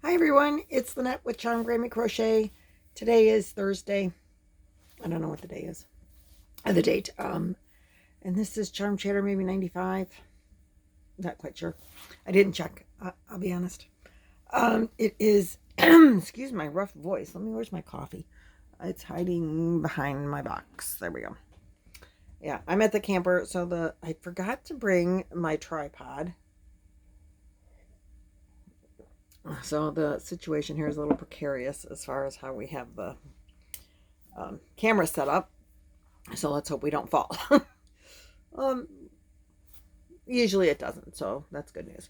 Hi everyone, it's Lynette with Charm Grammy Crochet. Today is Thursday. I don't know what the day is. The date. And this is Charm Chatter maybe 95. Not quite sure. I didn't check. I'll be honest. It is excuse my rough voice. Where's my coffee? It's hiding behind my box. There we go. Yeah, I'm at the camper, so I forgot to bring my tripod. So the situation here is a little precarious as far as how we have the camera set up. So let's hope we don't fall. Usually it doesn't, so that's good news.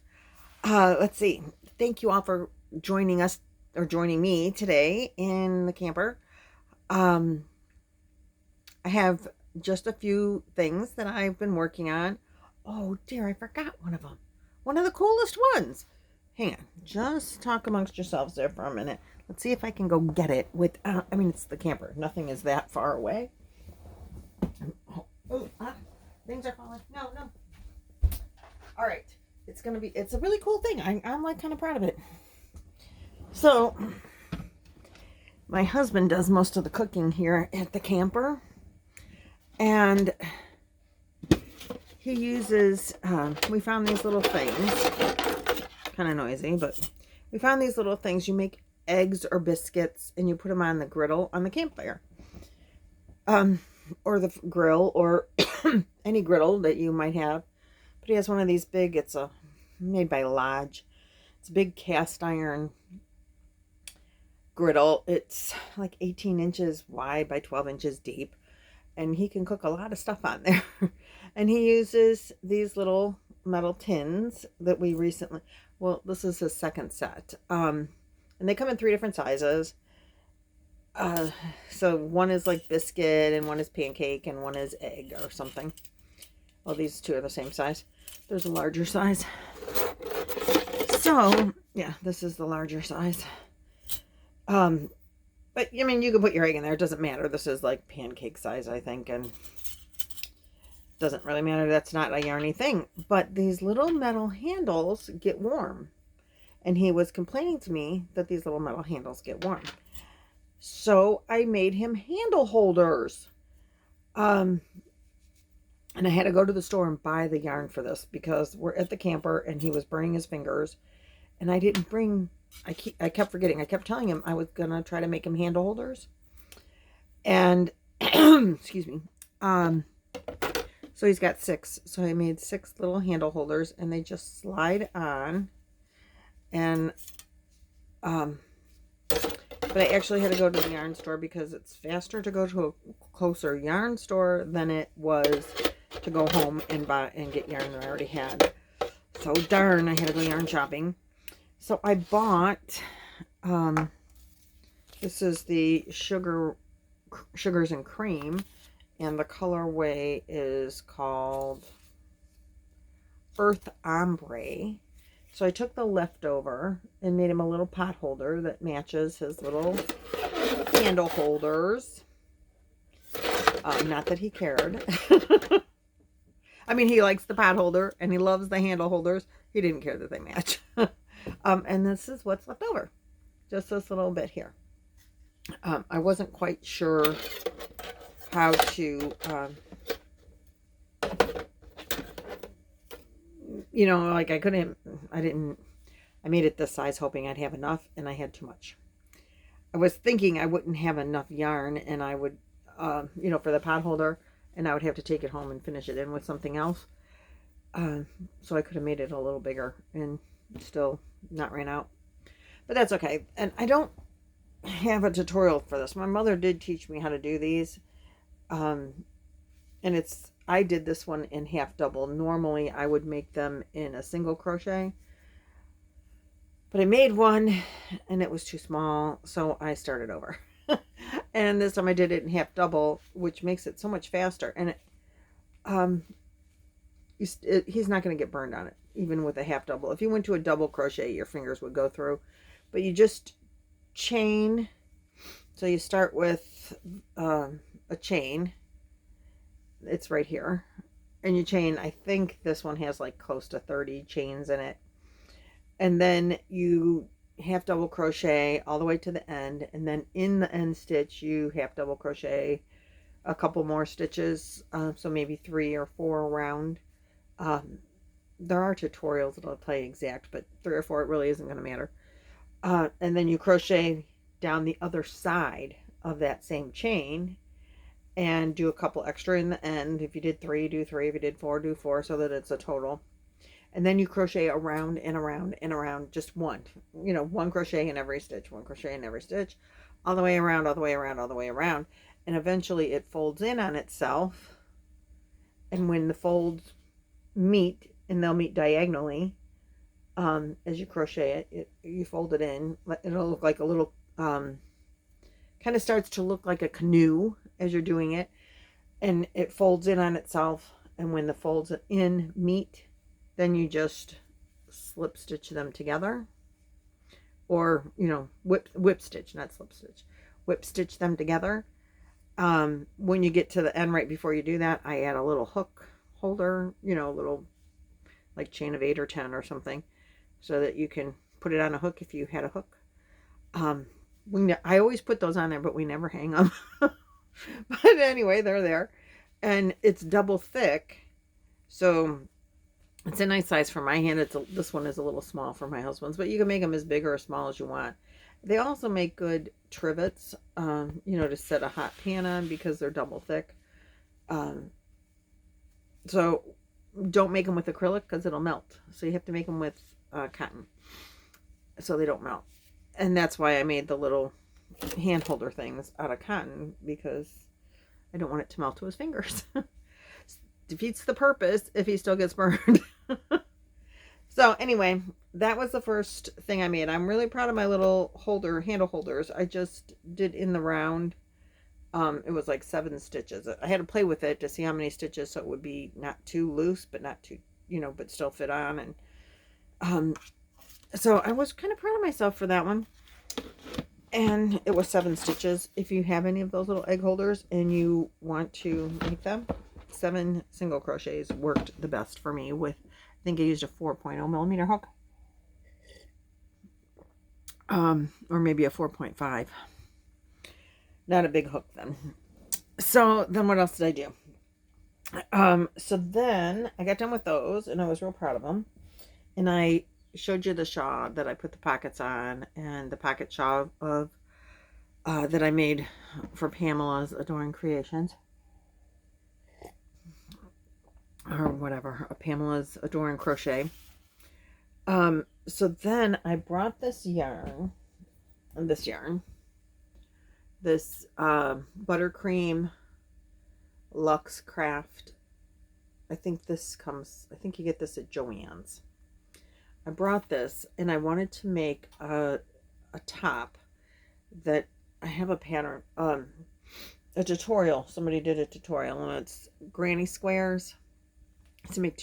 Let's see. Thank you all for joining us or joining me today in the camper. I have just a few things that I've been working on. Oh dear, I forgot one of them. One of the coolest ones. Hang on, just talk amongst yourselves there for a minute. Let's see if I can go get it with, it's the camper. Nothing is that far away. Things are falling. No. All right. It's a really cool thing. I'm like kind of proud of it. So, my husband does most of the cooking here at the camper. And he uses, we found these little things. Kind of noisy, but we found these little things. You make eggs or biscuits and you put them on the griddle on the campfire, or the grill, or any griddle that you might have. But he has one of these big, it's made by Lodge. It's a big cast iron griddle. It's like 18 inches wide by 12 inches deep, and he can cook a lot of stuff on there. And he uses these little metal tins that we recently, well, this is his second set, and they come in 3 different sizes. So one is like biscuit, and one is pancake, and one is egg or something. Well, these 2 are the same size. There's a larger size. So yeah, this is the larger size. But I mean, you can put your egg in there. It doesn't matter. This is like pancake size, I think, and doesn't really matter. That's not a yarny thing. But these little metal handles get warm, and he was complaining to me that these little metal handles get warm. So I made him handle holders. And I had to go to the store and buy the yarn for this because we're at the camper and he was burning his fingers, and I didn't bring, I kept forgetting. I kept telling him I was gonna try to make him handle holders, and excuse me. So he's got 6. So I made 6 little handle holders, and they just slide on. And but I actually had to go to the yarn store because it's faster to go to a closer yarn store than it was to go home and buy and get yarn that I already had. So darn, I had to go yarn shopping. So I bought this is the Sugars and Cream, and the colorway is called Earth Ombre. So I took the leftover and made him a little pot holder that matches his little handle holders. Not that he cared. I mean, he likes the pot holder and he loves the handle holders. He didn't care that they match. And this is what's left over. Just this little bit here. I wasn't quite sure how to, like I made it this size hoping I'd have enough, and I had too much. I was thinking I wouldn't have enough yarn, and I would, for the pot holder, and I would have to take it home and finish it in with something else. So I could have made it a little bigger and still not ran out. But that's okay. And I don't have a tutorial for this. My mother did teach me how to do these. And I did this one in half double. Normally I would make them in a single crochet, but I made one and it was too small, so I started over. And this time I did it in half double, which makes it so much faster. And he's not going to get burned on it, even with a half double. If you went to a double crochet, your fingers would go through. But you just chain. So you start with a chain. It's right here. And you chain, I think this one has like close to 30 chains in it. And then you half double crochet all the way to the end, and then in the end stitch you half double crochet a couple more stitches, so maybe 3 or 4 around. There are tutorials that'll tell you exact, but 3 or 4, it really isn't going to matter. And then you crochet down the other side of that same chain and do a couple extra in the end. If you did 3, do 3. If you did 4, do 4, so that it's a total. And then you crochet around and around and around, just one, one crochet in every stitch, one crochet in every stitch, all the way around, all the way around, all the way around. And eventually it folds in on itself. And when the folds meet, and they'll meet diagonally, as you crochet it, you fold it in. It'll look like a little, kind of starts to look like a canoe as you're doing it. And it folds in on itself. And when the folds in meet, then you just slip stitch them together, or whip stitch, not slip stitch, whip stitch them together. When you get to the end, right before you do that, I add a little hook holder, a little like chain of 8 or 10 or something, so that you can put it on a hook if you had a hook. I always put those on there, but we never hang them. But anyway, they're there, and it's double thick, so it's a nice size for my hand. This one is a little small for my husband's, but you can make them as big or as small as you want. They also make good trivets, to set a hot pan on, because they're double thick. So don't make them with acrylic, because it'll melt. So you have to make them with cotton, so they don't melt. And that's why I made the little hand holder things out of cotton, because I don't want it to melt to his fingers. Defeats the purpose if he still gets burned. So anyway, that was the first thing I made. I'm really proud of my little handle holders. I just did in the round. It was like 7 stitches. I had to play with it to see how many stitches, so it would be not too loose, but not too, but still fit on. And so I was kind of proud of myself for that one. And it was 7 stitches. If you have any of those little egg holders and you want to make them, 7 single crochets worked the best for me. With, I think I used a 4.0 millimeter hook, or maybe a 4.5. Not a big hook then. So then what else did I do? So then I got done with those, and I was real proud of them. And I showed you the shawl that I put the pockets on, and the pocket shawl of that I made for Pamela's Adoring Creations, or whatever, Pamela's Adoring Crochet. So then I brought this buttercream Luxe Craft. I think you get this at Joann's. I brought this, and I wanted to make a top that I have a pattern, a tutorial. Somebody did a tutorial, and it's granny squares. To make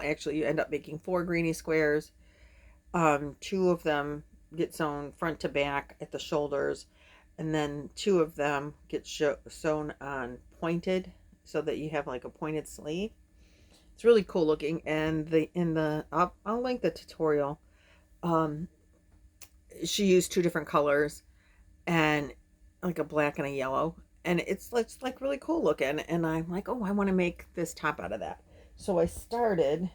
actually you end up making 4 granny squares. 2 of them get sewn front to back at the shoulders, and then 2 of them get sewn on pointed, so that you have like a pointed sleeve. It's really cool looking. And I'll link the tutorial. She used 2 different colors, and like a black and a yellow, and it's like really cool looking. And I'm like, oh, I want to make this top out of that. So I started,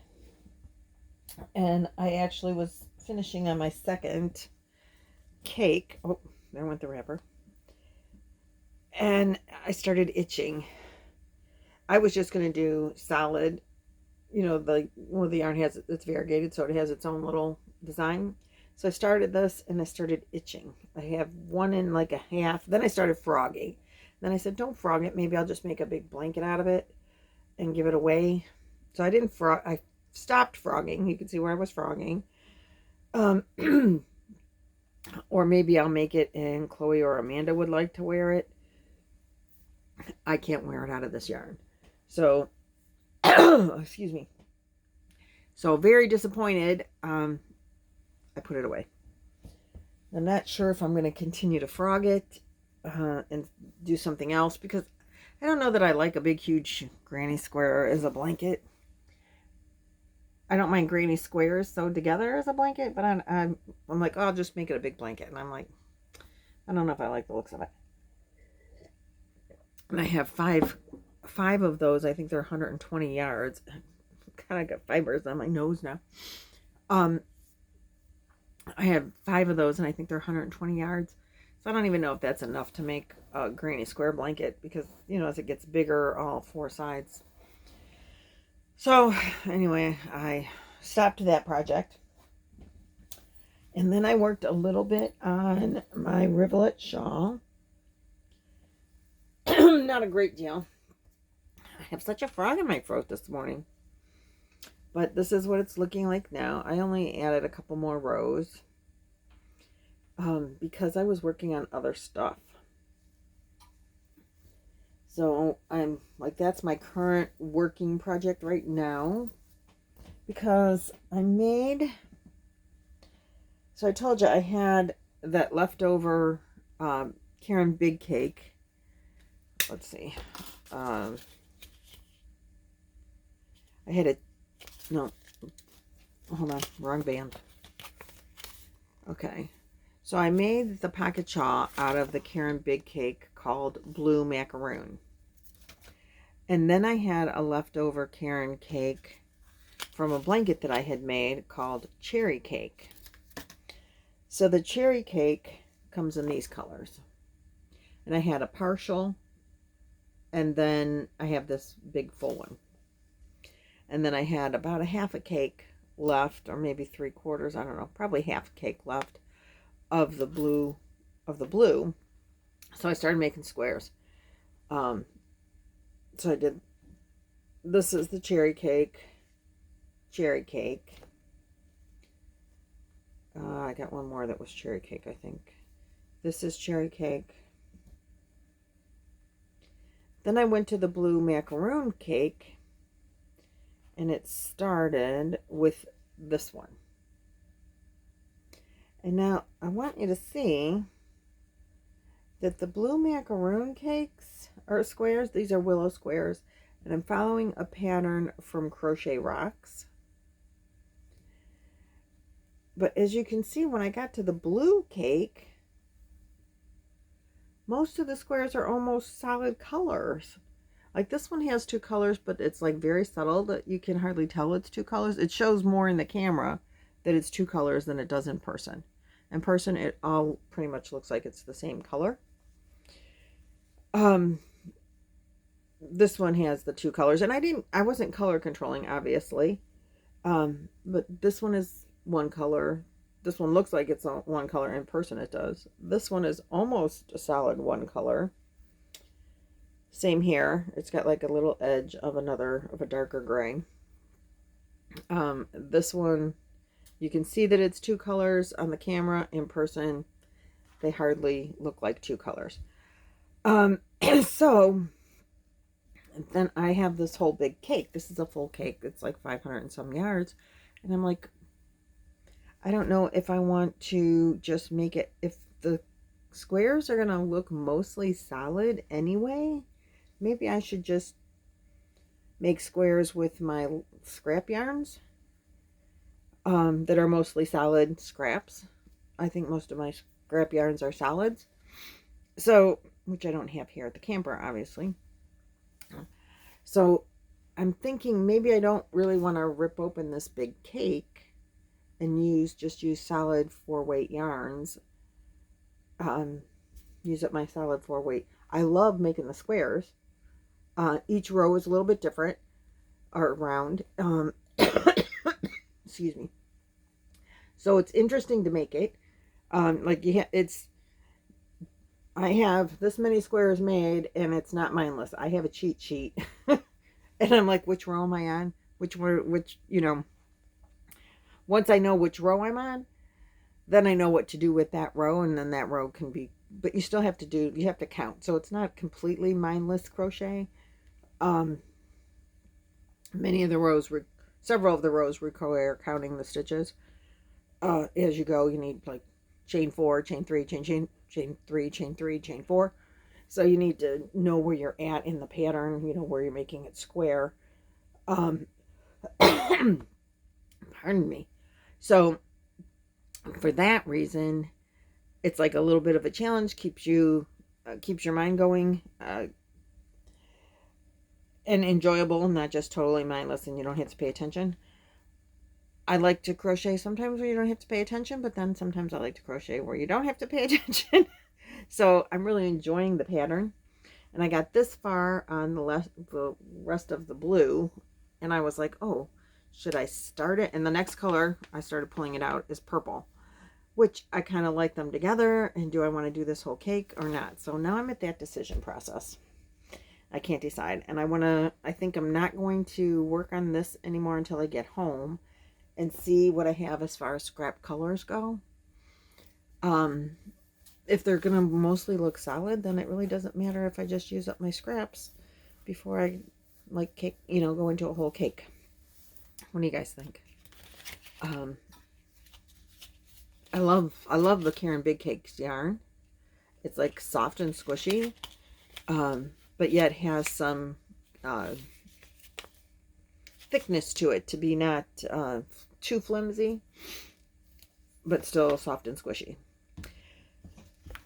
and I actually was finishing on my second cake. Oh, there went the wrapper. And I started itching. I was just going to do solid, the yarn it's variegated, so it has its own little design. So I started this, and I started itching. I have 1 and like a half. Then I started frogging. Then I said, don't frog it. Maybe I'll just make a big blanket out of it and give it away. So I didn't frog. I stopped frogging. You can see where I was frogging. Or maybe I'll make it, and Chloe or Amanda would like to wear it. I can't wear it out of this yarn. So, excuse me. So very disappointed. I put it away. I'm not sure if I'm going to continue to frog it and do something else, because I don't know that I like a big huge granny square as a blanket. I don't mind granny squares sewed together as a blanket, but I'm like, oh, I'll just make it a big blanket. And I'm like, I don't know if I like the looks of it. And I have five of those. I think they're 120 yards. God, I got fibers on my nose now. I have 5 of those, and I think they're 120 yards. So I don't even know if that's enough to make a granny square blanket because, you know, as it gets bigger, all 4 sides. So anyway, I stopped that project. And then I worked a little bit on my rivulet shawl. Not a great deal. I have such a frog in my throat this morning. But this is what it's looking like now. I only added a couple more rows because I was working on other stuff. So I'm like, that's my current working project right now. Because I made... So I told you I had that leftover Karen Big Cake. Let's see. I had a... No. Hold on. Wrong band. Okay. So I made the pocket shawl out of the Karen Big Cake called Blue Macaroon. And then I had a leftover Karen cake from a blanket that I had made called Cherry Cake. So the Cherry Cake comes in these colors. And I had a partial, and then I have this big full one. And then I had about a half a cake left, or maybe 3/4, I don't know, probably half a cake left of the blue. So I started making squares. So I did, this is the cherry cake. I got one more that was cherry cake, I think. This is cherry cake. Then I went to the blue macaroon cake, and it started with this one. And now I want you to see that the blue macaroon cakes are squares. These are Willow Squares, and I'm following a pattern from Crochet Rocks. But as you can see, when I got to the blue cake, most of the squares are almost solid colors. Like this one has 2 colors, but it's like very subtle that you can hardly tell it's 2 colors. It shows more in the camera that it's 2 colors than it does in person. In person, it all pretty much looks like it's the same color. This one has the 2 colors, and I wasn't color controlling, obviously. But this one is 1 color. This one looks like it's 1 color. In person it does. This one is almost a solid 1 color. Same here. It's got like a little edge of a darker gray. This one, you can see that it's 2 colors on the camera. In person, they hardly look like 2 colors. So then I have this whole big cake. This is a full cake. It's like 500 and some yards. And I'm like, I don't know if I want to just make it, if the squares are going to look mostly solid anyway, maybe I should just make squares with my scrap yarns that are mostly solid scraps. I think most of my scrap yarns are solids. So, which I don't have here at the camper, obviously. So I'm thinking maybe I don't really want to rip open this big cake and just use solid 4-weight yarns. Use up my solid 4-weight. I love making the squares. Each row is a little bit different, or round. Excuse me. So it's interesting to make it. I have this many squares made, and it's not mindless. I have a cheat sheet. And I'm like, which row am I on? Which, you know, once I know which row I'm on, then I know what to do with that row, and then that row can be, but you still have to you have to count. So it's not completely mindless crochet. Many of the rows, several of the rows require counting the stitches. As you go, you need like chain 4, chain 3, chain 3, chain 3, chain 4. So you need to know where you're at in the pattern, you know, where you're making it square. Pardon me. So for that reason, it's like a little bit of a challenge, keeps your mind going, and enjoyable, not just totally mindless and you don't have to pay attention. I like to crochet sometimes where you don't have to pay attention, but then sometimes I like to crochet where you don't have to pay attention. So I'm really enjoying the pattern. And I got this far on the rest of the blue, and I was like, oh, should I start it? And the next color I started pulling it out is purple, which I kind of like them together. And do I want to do this whole cake or not? So now I'm at that decision process. I can't decide. And I think I'm not going to work on this anymore until I get home and see what I have as far as scrap colors go. If they're going to mostly look solid, then it really doesn't matter if I just use up my scraps before I like cake, go into a whole cake. What do you guys think? I love the Karen Big Cakes yarn. It's like soft and squishy, but yet has some thickness to it to be not too flimsy, but still soft and squishy.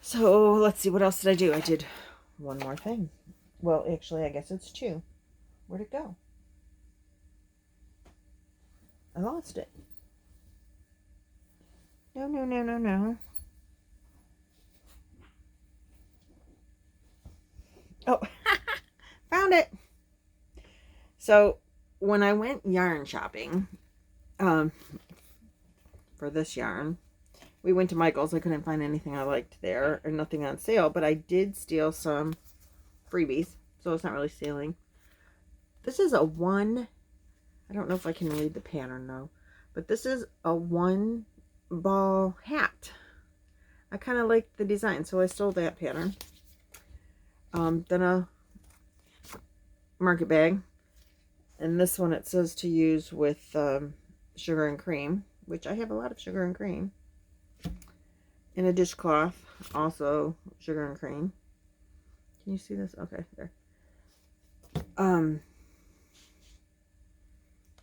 So let's see, what else did I do? I did one more thing. Well, actually, I guess it's two. Where'd it go? I lost it. No. Oh, found it. So when I went yarn shopping for this yarn, we went to Michael's. I couldn't find anything I liked there, and nothing on sale, but I did steal some freebies, so it's not really stealing. This is a one, I don't know if I can read the pattern though, but this is a one ball hat. I kind of like the design, so I stole that pattern. Then a market bag, and this one it says to use with sugar and cream, which I have a lot of sugar and cream. In a dishcloth, also sugar and cream. Can you see this? Okay, there.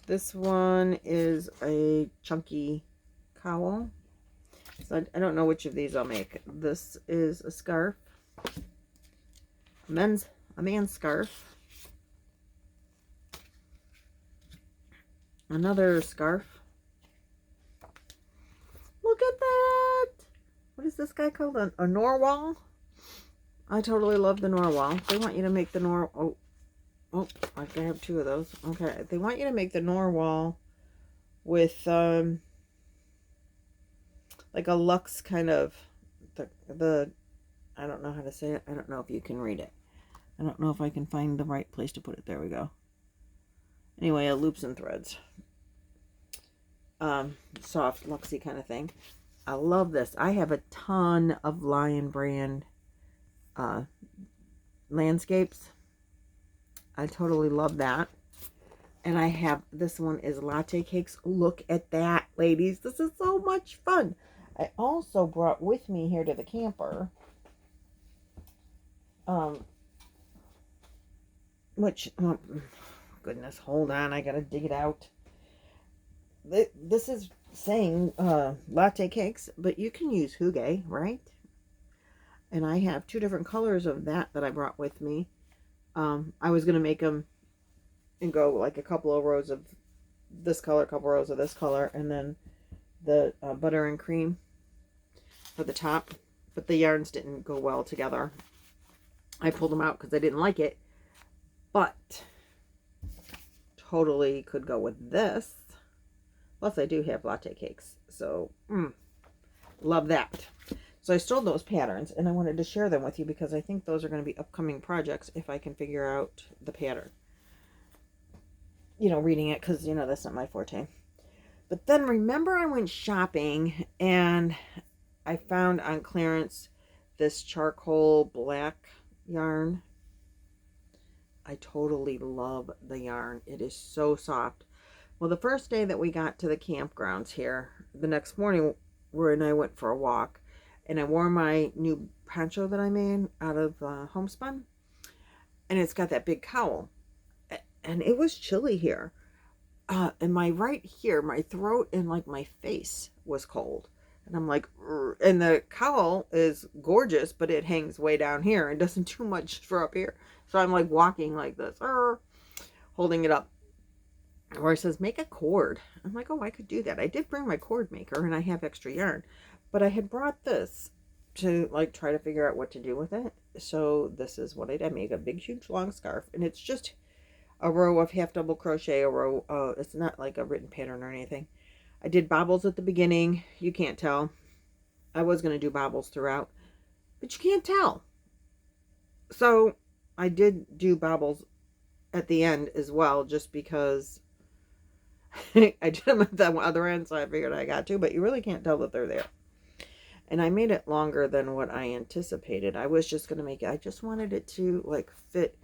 This one is a chunky cowl. So I don't know which of these I'll make. This is a scarf. A man's scarf. Another scarf. Look at that! What is this guy called? A narwhal? I totally love the narwhal. They want you to make the narwhal. Oh, I have two of those. Okay, they want you to make the narwhal with like a luxe kind of the I don't know how to say it. I don't know if you can read it. I don't know if I can find the right place to put it. There we go. Anyway, a loops and threads. Soft, luxey kind of thing. I love this. I have a ton of Lion Brand landscapes. I totally love that. And I have, this one is Latte Cakes. Look at that, ladies. This is so much fun. I also brought with me here to the camper, which, oh, goodness, hold on. I got to dig it out. This is saying Latte Cakes, but you can use hygge, right? And I have two different colors of that I brought with me. I was going to make them and go like a couple of rows of this color, a couple rows of this color, and then the butter and cream for the top. But the yarns didn't go well together. I pulled them out because I didn't like it. But totally could go with this. Plus I do have Latte Cakes. So, love that. So I stole those patterns and I wanted to share them with you because I think those are going to be upcoming projects if I can figure out the pattern. You know, reading it because, you know, that's not my forte. But then remember I went shopping and I found on clearance this charcoal black yarn. I totally love the yarn. It is so soft. Well, the first day that we got to the campgrounds here, the next morning, Roy and I went for a walk. And I wore my new poncho that I made out of homespun. And it's got that big cowl. And it was chilly here. and my right here, my throat and like my face was cold. And I'm like, "Ugh." And the cowl is gorgeous, but it hangs way down here and doesn't do much for up here. So I'm like walking like this, holding it up. Or it says, make a cord. I'm like, oh, I could do that. I did bring my cord maker and I have extra yarn. But I had brought this to like try to figure out what to do with it. So this is what I did. I made a big, huge, long scarf. And it's just a row of half double crochet, a row. It's not like a written pattern or anything. I did bobbles at the beginning. You can't tell. I was going to do bobbles throughout, but you can't tell. So I did do bobbles at the end as well, just because I did them at the other end, so I figured I got to, but you really can't tell that they're there. And I made it longer than what I anticipated. I was just going to make it, I just wanted it to like fit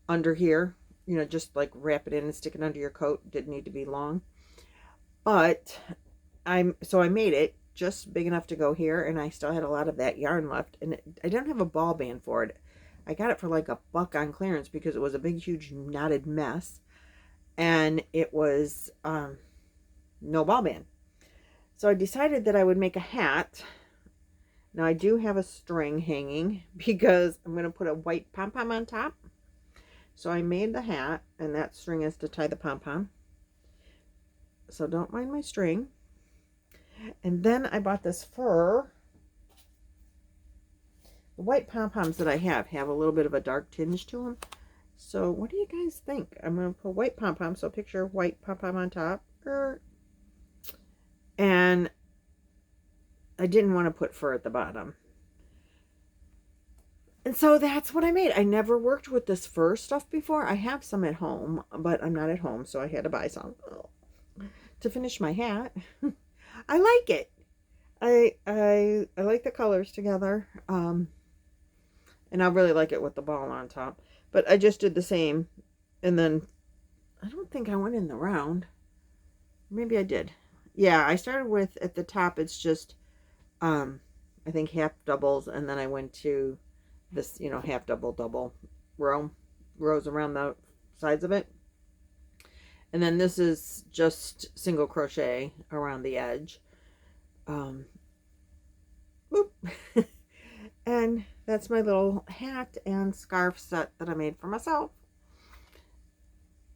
under here, you know, just like wrap it in and stick it under your coat. Didn't need to be long. But so I made it just big enough to go here, and I still had a lot of that yarn left, and I didn't have a ball band for it. I got it for like $1 on clearance because it was a big, huge knotted mess, and it was no ball band. So I decided that I would make a hat. Now I do have a string hanging because I'm going to put a white pom-pom on top. So I made the hat, and that string is to tie the pom-pom. So don't mind my string. And then I bought this fur. The white pom-poms that I have a little bit of a dark tinge to them. So what do you guys think? I'm going to put white pom-pom. So picture white pom-pom on top. And I didn't want to put fur at the bottom. And so that's what I made. I never worked with this fur stuff before. I have some at home, but I'm not at home, so I had to buy some to finish my hat. I like it. I like the colors together. And I really like it with the ball on top. But I just did the same. And then I don't think I went in the round. Maybe I did. Yeah, I started with, at the top, it's just, I think half doubles. And then I went to this, you know, half double, double rows around the sides of it. And then this is just single crochet around the edge. Boop. And that's my little hat and scarf set that I made for myself.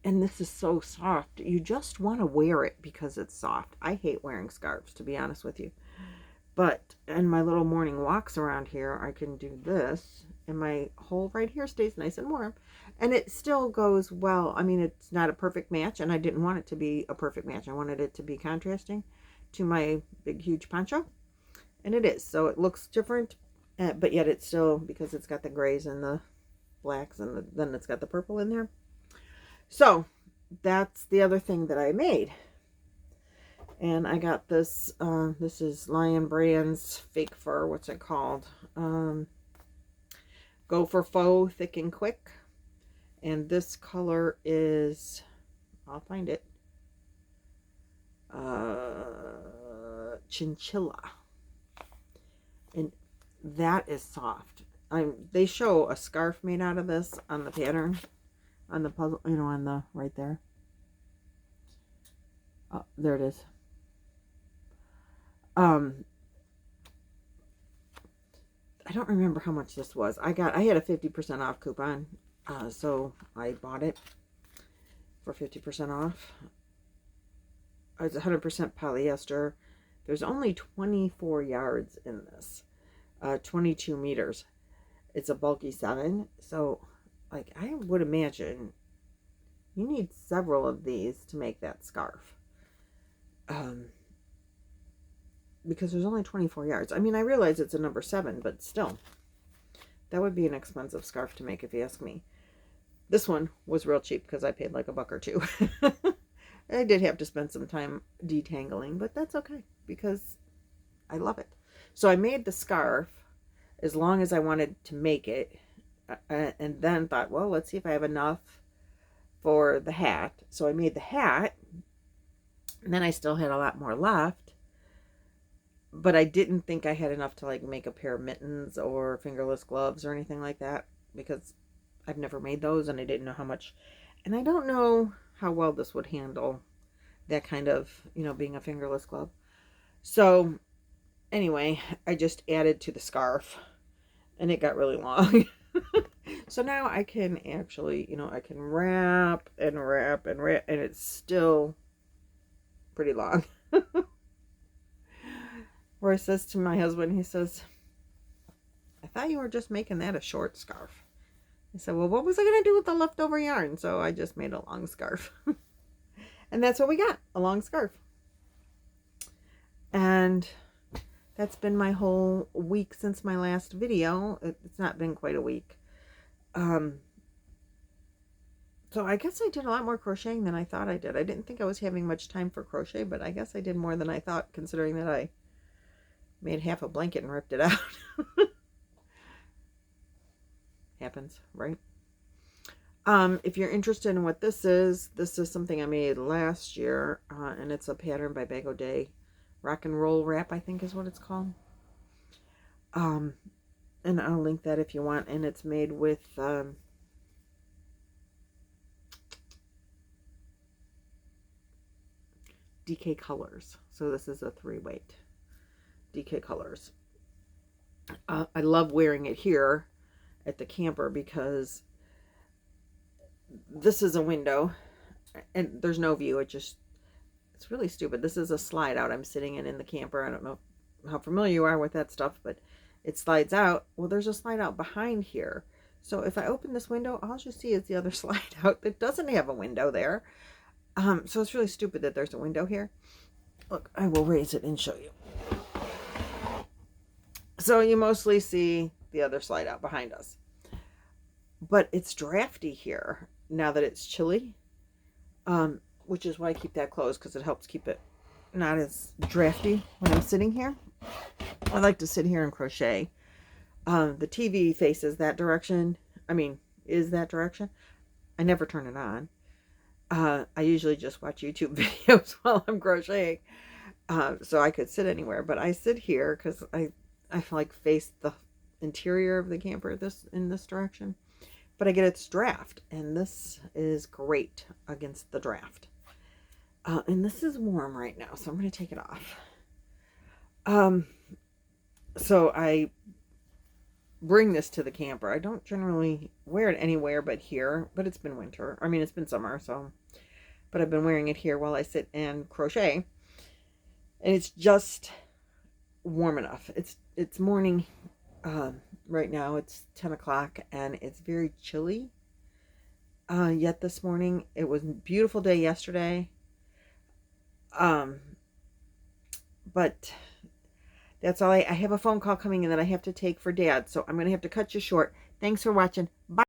And this is so soft. You just want to wear it because it's soft. I hate wearing scarves, to be honest with you. But in my little morning walks around here, I can do this. And my hole right here stays nice and warm. And it still goes well. I mean, it's not a perfect match. And I didn't want it to be a perfect match. I wanted it to be contrasting to my big, huge poncho. And it is. So it looks different. But yet it's still, because it's got the grays and the blacks. And then it's got the purple in there. So that's the other thing that I made. And I got this, this is Lion Brand's fake fur. What's it called? Go for Faux Thick and Quick. And this color is, I'll find it, Chinchilla. And that is soft. They show a scarf made out of this on the pattern, on the puzzle, you know, on the, right there. Oh, there it is. I don't remember how much this was. I had a 50% off coupon. So I bought it for 50% off. It's 100% polyester. There's only 24 yards in this. 22 meters. It's a bulky 7. So, like, I would imagine you need several of these to make that scarf. Because there's only 24 yards. I mean, I realize it's a number 7, but still. That would be an expensive scarf to make if you ask me. This one was real cheap because I paid like $1 or $2. I did have to spend some time detangling, but that's okay because I love it. So I made the scarf as long as I wanted to make it, and then thought, well, let's see if I have enough for the hat. So I made the hat, and then I still had a lot more left, but I didn't think I had enough to like make a pair of mittens or fingerless gloves or anything like that because I've never made those and I didn't know how much, and I don't know how well this would handle that kind of, being a fingerless glove. So anyway, I just added to the scarf and it got really long. So now I can actually, I can wrap and wrap and wrap, and it's still pretty long. Where he says to my husband, he says, I thought you were just making that a short scarf. I said, well, what was I going to do with the leftover yarn? So I just made a long scarf. And that's what we got, a long scarf. And that's been my whole week since my last video. It's not been quite a week. So I guess I did a lot more crocheting than I thought I did. I didn't think I was having much time for crochet, but I guess I did more than I thought, considering that I made half a blanket and ripped it out. Happens, right? If you're interested in what this is something I made last year, and it's a pattern by Bag O' Day. Rock and Roll Wrap, I think is what it's called. And I'll link that if you want. And it's made with DK Colors. So this is a 3-weight DK Colors. I love wearing it here at the camper because this is a window and there's no view. It's really stupid. This is a slide out I'm sitting in the camper. I don't know how familiar you are with that stuff, but it slides out. Well, there's a slide out behind here. So if I open this window, all you see is the other slide out that doesn't have a window there. So it's really stupid that there's a window here. Look, I will raise it and show you. So you mostly see the other slide out behind us. But it's drafty here now that it's chilly. Which is why I keep that closed, because it helps keep it not as drafty when I'm sitting here. I like to sit here and crochet. The TV faces that direction. Is that direction. I never turn it on. I usually just watch YouTube videos while I'm crocheting. So I could sit anywhere, but I sit here because I like face the interior of the camper in this direction. But I get its draft, and this is great against the draft. And this is warm right now, so I'm going to take it off. So I bring this to the camper. I don't generally wear it anywhere but here, but it's been winter. It's been summer, but I've been wearing it here while I sit and crochet. And it's just warm enough. It's morning. Right now it's 10 o'clock and it's very chilly. Yet this morning, it was a beautiful day yesterday. But that's all. I have a phone call coming in that I have to take for Dad, so I'm going to have to cut you short. Thanks for watching. Bye.